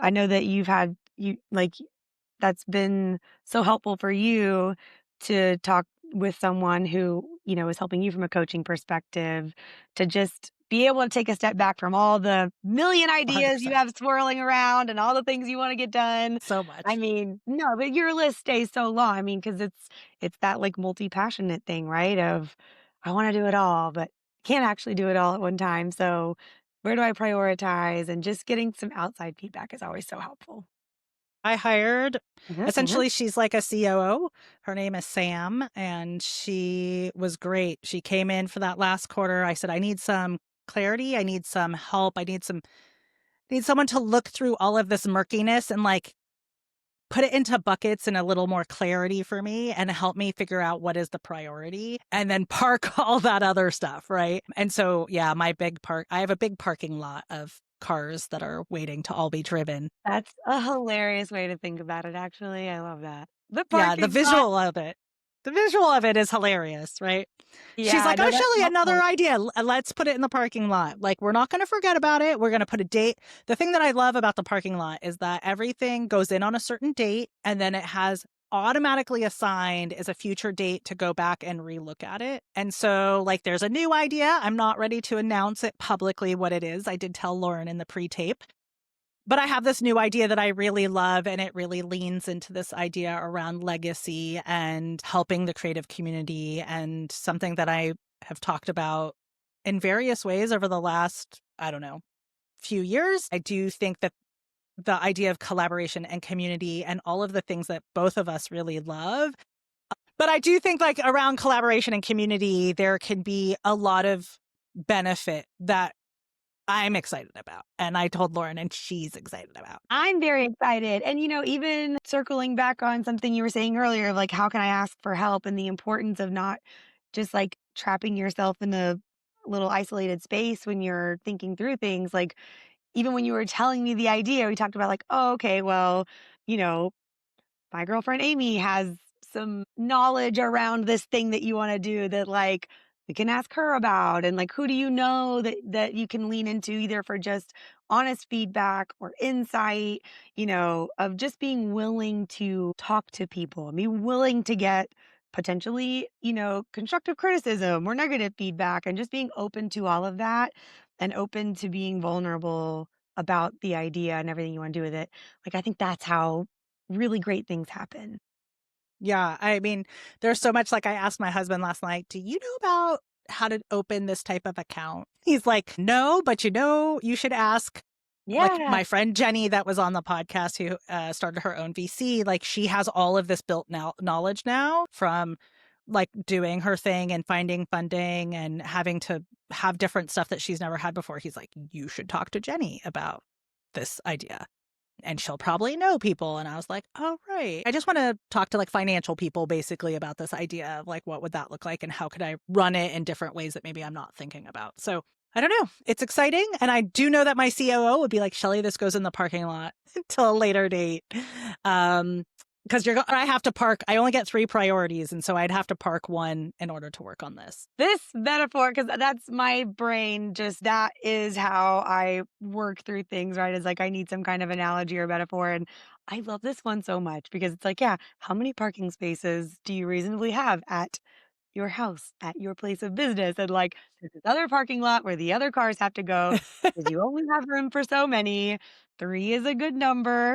I know that that's been so helpful for you to talk with someone who, is helping you from a coaching perspective to just be able to take a step back from all the million ideas you 100%. have swirling around and all the things you want to get done. So I much. mean, no, but your list stays so long. I mean, because it's that like multi-passionate thing, right? Of I want to do it all, but can't actually do it all at one time. So where do I prioritize? And just getting some outside feedback is always so helpful. I hired Mhm, mhm. essentially, she's like a COO. Her name is Sam, and she was great. She came in for that last quarter. I said, "I need some clarity. I need some help. Need someone to look through all of this murkiness and, like, put it into buckets and a little more clarity for me and help me figure out what is the priority and then park all that other stuff, right?" And so, yeah, I have a big parking lot of cars that are waiting to all be driven. That's a hilarious way to think about it, actually. I love that. The Yeah, parking lot. the visual of it is hilarious, right? She's Yeah, like, no, "Oh, that's Shelly, another helpful. idea. Let's put it in the parking lot. Like, we're not going to forget about it. We're going to put a date." The thing that I love about the parking lot is that everything goes in on a certain date and then it has automatically assigned as a future date to go back and relook at it. And so, like, there's a new idea. I'm not ready to announce it publicly what it is. I did tell Lauren in the pre-tape, but I have this new idea that I really love, and it really leans into this idea around legacy and helping the creative community, and something that I have talked about in various ways over the last, I don't know, few years. I do think that the idea of collaboration and community and all of the things that both of us really love. But I do think, like, around collaboration and community, there can be a lot of benefit that I'm excited about. And I told Lauren, and she's excited about. I'm very excited. And, even circling back on something you were saying earlier of like, how can I ask for help and the importance of not just like trapping yourself in a little isolated space when you're thinking through things. Like, even when you were telling me the idea, we talked about like, oh, okay, well, you know, my girlfriend Amy has some knowledge around this thing that you want to do that like we can ask her about and like who do you know that you can lean into either for just honest feedback or insight, of just being willing to talk to people and be willing to get potentially, constructive criticism or negative feedback and just being open to all of that and open to being vulnerable about the idea and everything you want to do with it. Like I think that's how really great things happen. Yeah, I mean, there's so much. Like, I asked my husband last night, "Do you know about how to open this type of account?" He's like, "No, but you should ask." Like, Yeah. my friend Jenny that was on the podcast, who started her own VC, like, she has all of this built now knowledge now from, like, doing her thing and finding funding and having to have different stuff that she's never had before. He's like, "You should talk to Jenny about this idea, and she'll probably know people." And I was like, "Oh, right." I just want to talk to, like, financial people basically about this idea of, like, what would that look like and how could I run it in different ways that maybe I'm not thinking about. So I don't know. It's exciting. And I do know that my COO would be like, "Shelly, this goes in the parking lot until a later date." Um, because I have to park. I only get three priorities. And so I'd have to park one in order to work on this. This metaphor, because that's my brain, just that is how I work through things, right? Is like I need some kind of analogy or metaphor. And I love this one so much because it's like, yeah, how many parking spaces do you reasonably have at your house, at your place of business? And like, there's this other parking lot where the other cars have to go because you only have room for so many. Three is a good number.